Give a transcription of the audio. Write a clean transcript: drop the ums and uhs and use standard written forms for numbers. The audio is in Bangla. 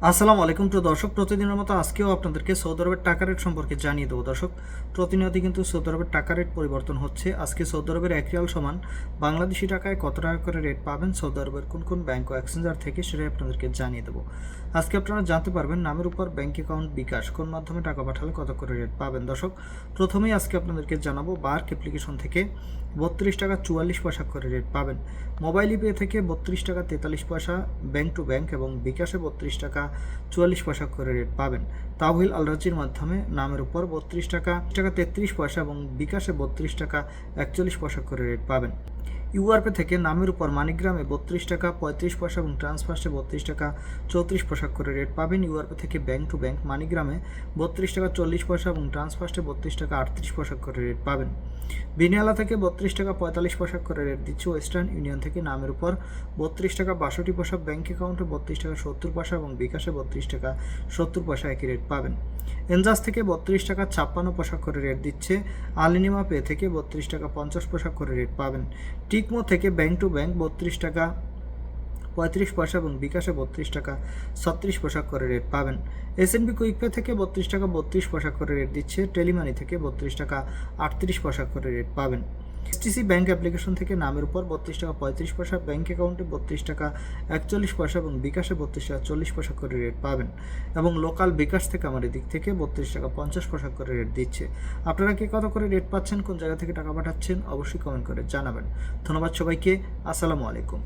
আসসালামু আলাইকুম প্রিয় দর্শক, প্রতিদিনের মতো আজকেও আপনাদেরকে সৌদি আরবের টাকা রেট সম্পর্কে জানিয়ে দেবো। দর্শক, প্রতিনিয়ত কিন্তু সৌদি আরবের টাকা রেট পরিবর্তন হচ্ছে। আজকে সৌদি আরবের 1 রিয়াল সমান বাংলাদেশি টাকায় কত টাকা করে রেট পাবেন সৌদি আরবের কোন কোন ব্যাংক ও এক্সচেঞ্জার থেকে, সেটাই আপনাদেরকে জানিয়ে দেবো। আজকে আপনারা জানতে পারবেন নামের উপর ব্যাংক অ্যাকাউন্ট বিকাশ কোন মাধ্যমে টাকা পাঠালে কত করে রেট পাবেন। দর্শক, প্রথমেই আজকে আপনাদেরকে জানাবো বার্ক অ্যাপ্লিকেশন থেকে 32 টাকা 44 পয়সা করে রেট পাবেন। মোবাইল পে থেকে 32 টাকা 43 পয়সা ব্যাংক টু ব্যাংক এবং বিকাশে 32 টাকা 44 পয়সা করে রেট পাবেন। তাওহিল আল রাজির মাধ্যমে নামের উপর 32 টাকা 33 পয়সা এবং বিকাশে 32 টাকা 41 পয়সা করে রেট পাবেন। ইউআরপে থেকে নামের উপর মানিগ্রামে 32 টাকা 35 পয়সা এবং ট্রান্সফার্সে 32 টাকা 34 পয়সা করে রেট পাবেন। ইউআরপে থেকে ব্যাংক টু ব্যাংক মানিগ্রামে 32 টাকা 40 পয়সা এবং ট্রান্সফার্সে 32 টাকা 38 পয়সা করে রেট পাবেন। বিনিয়ালা থেকে 32 টাকা 45 পয়সা করে রেট দিচ্ছে। ওয়েস্টার্ন ইউনিয়ন থেকে নামের উপর 32 টাকা 62 পয়সা, ব্যাংক অ্যাকাউন্টে 32 টাকা 70 পয়সা এবং বিকাশে 32 টাকা 70 পয়সা একই রেট পাবেন। এনজাস থেকে 32 টাকা 56 পয়সা করে রেট দিচ্ছে। আলিনিমা পে থেকে 32 টাকা 50 পয়সা করে রেট পাবেন। টিকমো থেকে ব্যাংক টু ব্যাংক 32 টাকা 35 পয়সা এবং বিকাশে 32 টাকা 36 পয়সা করে রেট পাবেন। এসএনবি কুইক পে থেকে 32 টাকা 32 পয়সা করে রেট দিচ্ছে। টেলিমানি থেকে 32 টাকা 38 পয়সা করে রেট পাবেন। এসটিসি ব্যাংক অ্যাপ্লিকেশন থেকে নামের উপর 32 টাকা 35 পয়সা, ব্যাংক অ্যাকাউন্টে 32 টাকা 41 পয়সা এবং বিকাশে 32 টাকা 40 পয়সা করে রেট পাবেন। এবং লোকাল বিকাশ থেকে আমার এদিক থেকে 32 টাকা 50 পয়সা করে রেট দিচ্ছে। আপনারা কি কত করে রেট পাচ্ছেন, কোন জায়গা থেকে টাকা পাঠাচ্ছেন, অবশ্যই কমেন্ট করে জানাবেন। ধন্যবাদ সবাইকে। আসসালামু আলাইকুম।